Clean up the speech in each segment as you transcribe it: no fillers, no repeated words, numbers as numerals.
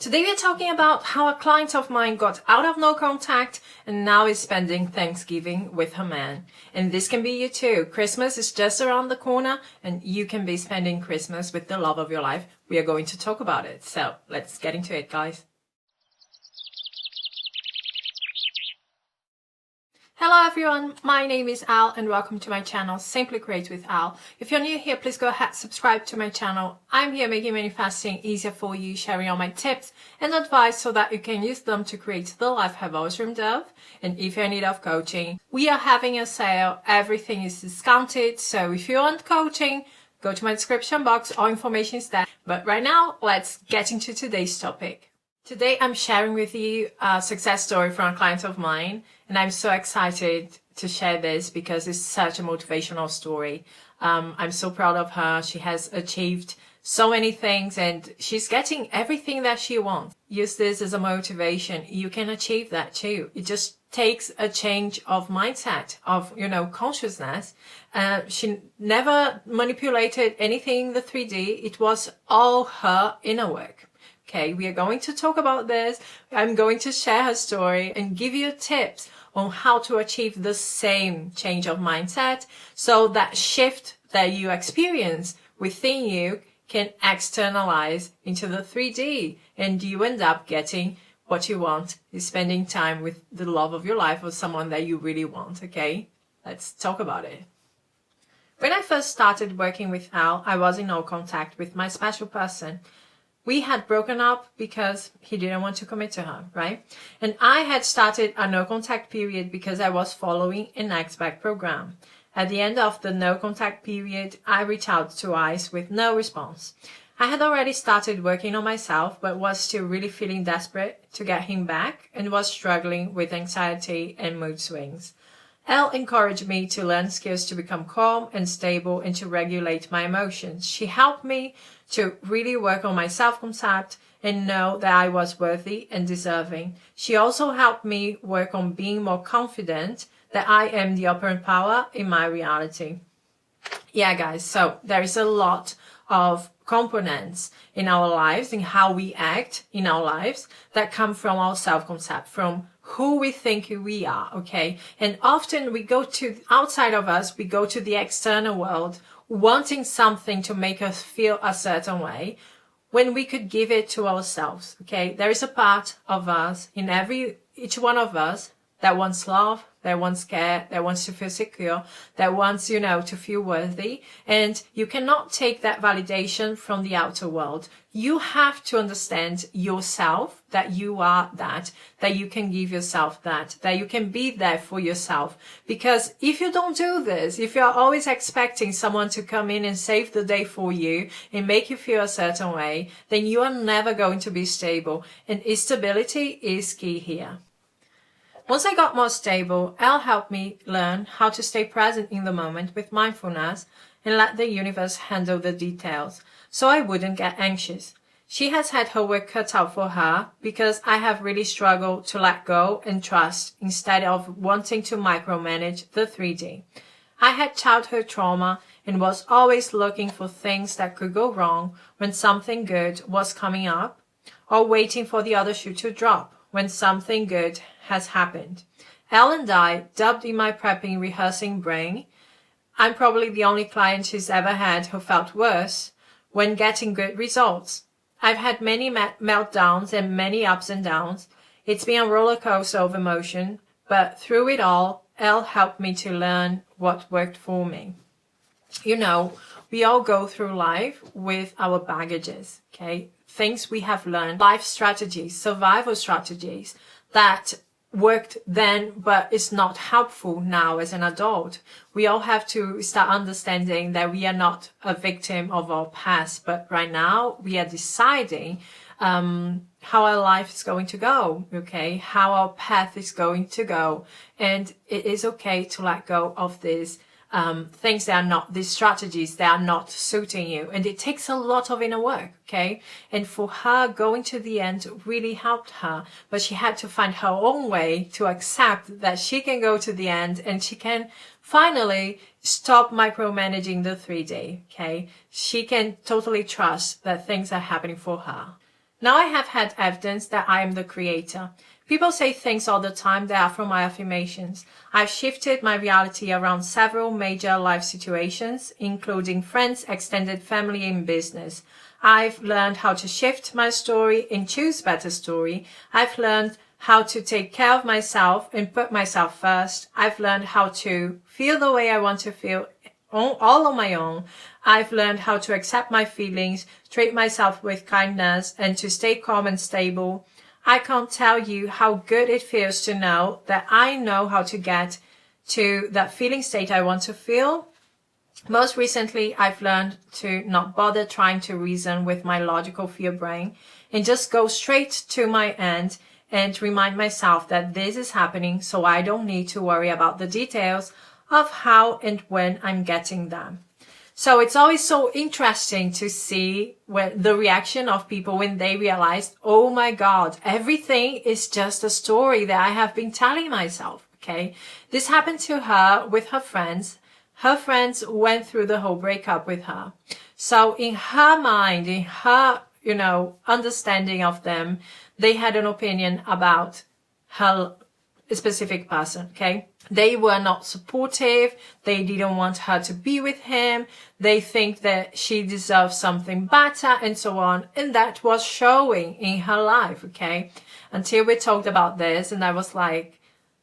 Today we are talking about how a client of mine got out of no contact and now is spending Thanksgiving with her man. And this can be you too. Christmas is just around the corner and you can be spending Christmas with the love of your life. We are going to talk about it. So let's get into it, guys. Hello everyone, my name is Al and welcome to my channel Simply Create with Al. If you're new here, please go ahead, subscribe to my channel. I'm here making manifesting easier for you, sharing all my tips and advice so that you can use them to create the life I've always dreamed of. And if you're in need of coaching, we are having a sale. Everything is discounted, so if you want coaching, go to my description box, all information is there. But right now, let's get into today's topic. Today, I'm sharing with you a success story from a client of mine, and I'm so excited to share this because it's such a motivational story. I'm so proud of her. She has achieved so many things and she's getting everything that she wants. Use this as a motivation. You can achieve that too. It just takes a change of mindset, of, consciousness. She never manipulated anything in the 3D. It was all her inner work. Okay, we are going to talk about this. I'm going to share her story and give you tips on how to achieve the same change of mindset so that shift that you experience within you can externalize into the 3D and you end up getting what you want, is spending time with the love of your life or someone that you really want, okay? Let's talk about it. When I first started working with Al, I was in no contact with my special person. We had broken up because he didn't want to commit to her, right? And I had started a no contact period because I was following an expert program. At the end of the no contact period, I reached out twice with no response. I had already started working on myself, but was still really feeling desperate to get him back and was struggling with anxiety and mood swings. Elle encouraged me to learn skills to become calm and stable and to regulate my emotions. She helped me to really work on my self-concept and know that I was worthy and deserving. She also helped me work on being more confident that I am the operant power in my reality. Yeah, guys, so there is a lot of components in our lives, in how we act in our lives, that come from our self-concept, from who we think we are, okay? And often we go to outside of us, we go to the external world wanting something to make us feel a certain way when we could give it to ourselves, okay? There is a part of us in each one of us that wants love, that wants care, that wants to feel secure, that wants, to feel worthy. And you cannot take that validation from the outer world. You have to understand yourself, that you are that you can give yourself that you can be there for yourself. Because if you don't do this, if you're always expecting someone to come in and save the day for you and make you feel a certain way, then you are never going to be stable. And stability is key here. Once I got more stable, Elle helped me learn how to stay present in the moment with mindfulness and let the universe handle the details so I wouldn't get anxious. She has had her work cut out for her because I have really struggled to let go and trust instead of wanting to micromanage the 3D. I had childhood trauma and was always looking for things that could go wrong when something good was coming up or waiting for the other shoe to drop when something good has happened. Elle and I, dubbed in my prepping rehearsing brain, I'm probably the only client she's ever had who felt worse when getting good results. I've had many meltdowns and many ups and downs. It's been a roller coaster of emotion, but through it all, Elle helped me to learn what worked for me. We all go through life with our baggages, okay? Things we have learned, life strategies, survival strategies that worked then, but it's not helpful now as an adult. We all have to start understanding that we are not a victim of our past, but right now we are deciding how our life is going to go, okay? How our path is going to go. And it is okay to let go of these things that are not, these strategies that are not suiting you. And it takes a lot of inner work, okay? And for her, going to the end really helped her, but she had to find her own way to accept that she can go to the end and she can finally stop micromanaging the 3D, okay? She can totally trust that things are happening for her. Now I have had evidence that I am the creator. People say things all the time that are from my affirmations. I've shifted my reality around several major life situations, including friends, extended family, and business. I've learned how to shift my story and choose better story. I've learned how to take care of myself and put myself first. I've learned how to feel the way I want to feel all on my own. I've learned how to accept my feelings, treat myself with kindness, and to stay calm and stable. I can't tell you how good it feels to know that I know how to get to that feeling state I want to feel. Most recently, I've learned to not bother trying to reason with my logical fear brain and just go straight to my end and remind myself that this is happening, so I don't need to worry about the details of how and when I'm getting them. So it's always so interesting to see the reaction of people when they realize, oh my God, everything is just a story that I have been telling myself, okay? This happened to her with her friends. Her friends went through the whole breakup with her. So in her mind, in her, understanding of them, they had an opinion about her specific person, okay? They were not supportive. They didn't want her to be with him. They think that she deserves something better and so on. And that was showing in her life, okay? Until we talked about this and I was like,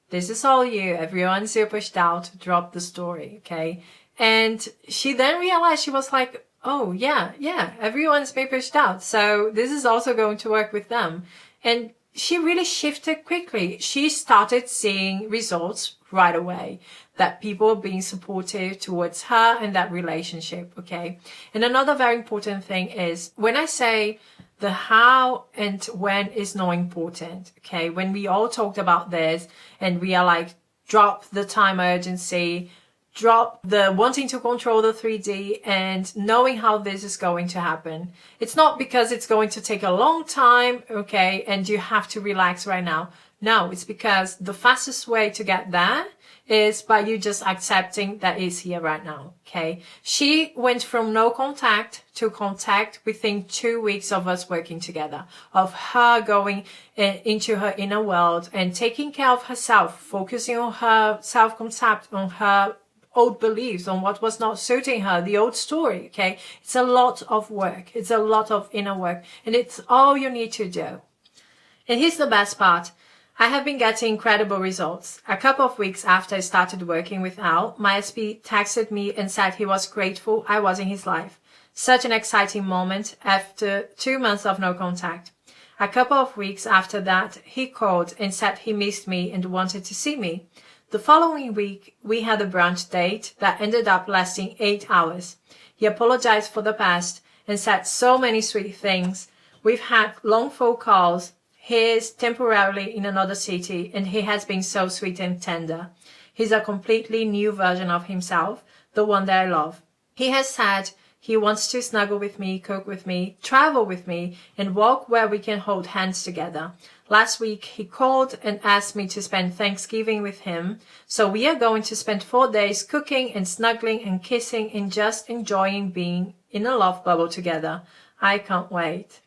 this is all you. Everyone's you pushed out. Drop the story, okay? And she then realized, she was like, oh yeah, everyone's been pushed out. So this is also going to work with them. And she really shifted quickly. She started seeing results right away, that people are being supportive towards her and that relationship, okay? And another very important thing is, when I say the how and when is not important, okay? When we all talked about this and we are like, drop the time urgency, drop the wanting to control the 3D and knowing how this is going to happen. It's not because it's going to take a long time, okay, and you have to relax right now. No, it's because the fastest way to get there is by you just accepting that it's here right now, okay? She went from no contact to contact within 2 weeks of us working together, of her going into her inner world and taking care of herself, focusing on her self-concept, on her old beliefs, on what was not suiting her, the old story, okay? It's a lot of work. It's a lot of inner work, and it's all you need to do. And here's the best part. I have been getting incredible results. A couple of weeks after I started working with Al, my SP texted me and said he was grateful I was in his life. Such an exciting moment after 2 months of no contact. A couple of weeks after that, he called and said he missed me and wanted to see me. The following week, we had a brunch date that ended up lasting 8 hours. He apologized for the past and said so many sweet things. We've had long phone calls. He is temporarily in another city and he has been so sweet and tender. He's a completely new version of himself, the one that I love. He has said he wants to snuggle with me, cook with me, travel with me, and walk where we can hold hands together. Last week, he called and asked me to spend Thanksgiving with him. So we are going to spend 4 days cooking and snuggling and kissing and just enjoying being in a love bubble together. I can't wait.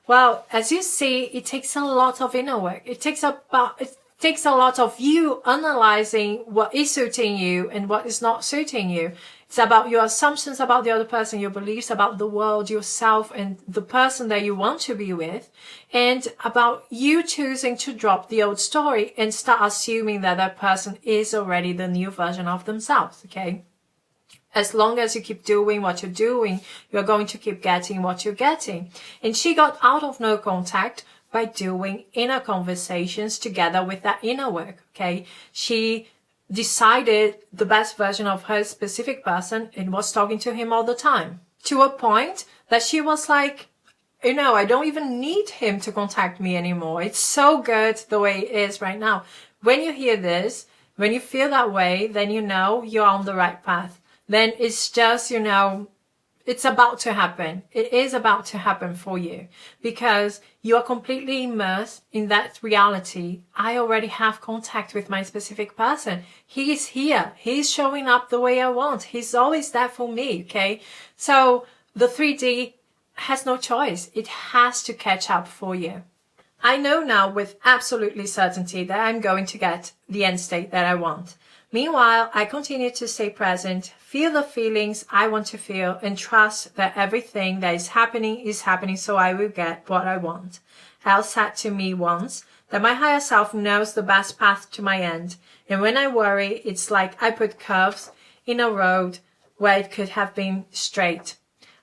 Well, as you see, it takes a lot of inner work. It takes a lot of you analyzing what is suiting you and what is not suiting you. It's about your assumptions about the other person, your beliefs about the world, yourself, and the person that you want to be with, and about you choosing to drop the old story and start assuming that that person is already the new version of themselves, okay? As long as you keep doing what you're doing, you're going to keep getting what you're getting. And she got out of no contact by doing inner conversations together with that inner work, okay? She decided the best version of her specific person and was talking to him all the time, to a point that she was like, I don't even need him to contact me anymore. It's so good the way it is right now. When you hear this, when you feel that way, then you know you're on the right path. Then it's just, it's about to happen. It is about to happen for you because you are completely immersed in that reality. I already have contact with my specific person. He is here. He's showing up the way I want. He's always there for me, okay? So the 3D has no choice. It has to catch up for you. I know now with absolutely certainty that I'm going to get the end state that I want. Meanwhile, I continue to stay present, feel the feelings I want to feel, and trust that everything that is happening so I will get what I want. Al said to me once that my higher self knows the best path to my end, and when I worry, it's like I put curves in a road where it could have been straight.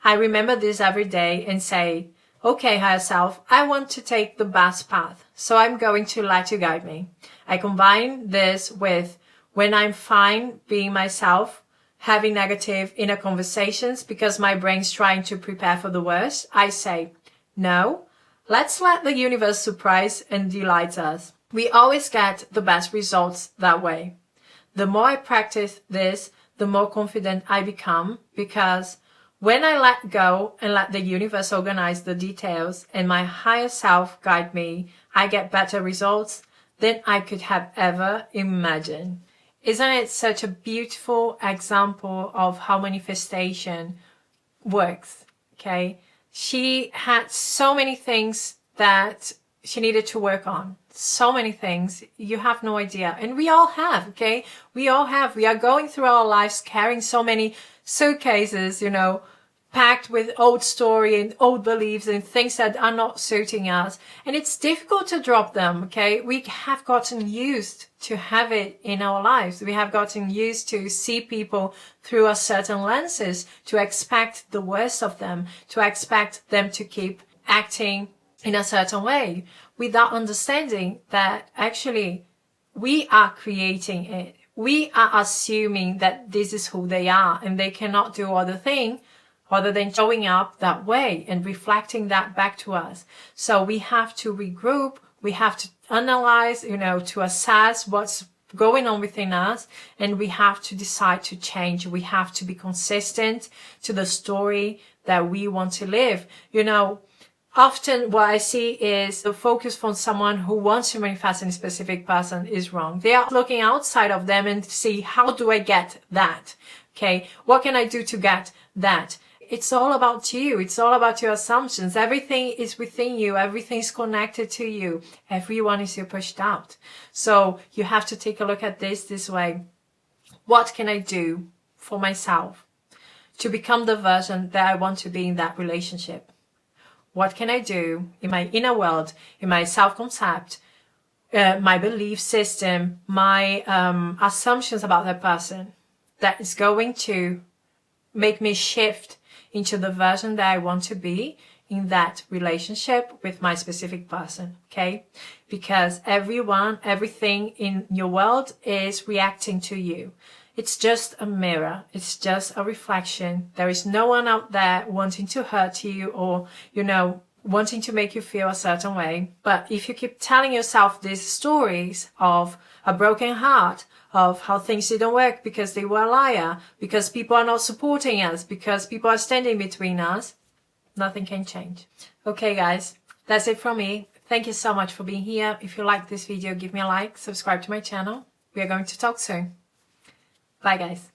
I remember this every day and say, okay, higher self, I want to take the best path, so I'm going to let you guide me. I combine this with when I'm fine being myself, having negative inner conversations because my brain's trying to prepare for the worst, I say, no, let's let the universe surprise and delight us. We always get the best results that way. The more I practice this, the more confident I become, because when I let go and let the universe organize the details and my higher self guide me, I get better results than I could have ever imagined. Isn't it such a beautiful example of how manifestation works? Okay. She had so many things that she needed to work on. So many things. You have no idea. And we all have, okay? We all have. We are going through our lives carrying so many suitcases, packed with old story and old beliefs and things that are not suiting us. And it's difficult to drop them, okay? We have gotten used to have it in our lives. We have gotten used to see people through a certain lenses, to expect the worst of them, to expect them to keep acting in a certain way, without understanding that actually we are creating it. We are assuming that this is who they are and they cannot do other thing other than showing up that way and reflecting that back to us. So we have to regroup, we have to analyze, to assess what's going on within us, and we have to decide to change. We have to be consistent to the story that we want to live. Often what I see is the focus from someone who wants to manifest a specific person is wrong. They are looking outside of them and see, how do I get that? Okay, what can I do to get that? It's all about you. It's all about your assumptions. Everything is within you. Everything is connected to you. Everyone is here pushed out. So you have to take a look at this way. What can I do for myself to become the version that I want to be in that relationship? What can I do in my inner world, in my self-concept, my belief system, my assumptions about that person that is going to make me shift into the version that I want to be in that relationship with my specific person, okay? Because everything in your world is reacting to you. It's just a mirror. It's just a reflection. There is no one out there wanting to hurt you or, wanting to make you feel a certain way. But if you keep telling yourself these stories of a broken heart, of how things didn't work because they were a liar, because people are not supporting us, because people are standing between us, nothing can change. Okay, guys, that's it from me. Thank you so much for being here. If you like this video, give me a like, subscribe to my channel. We are going to talk soon. Bye, guys.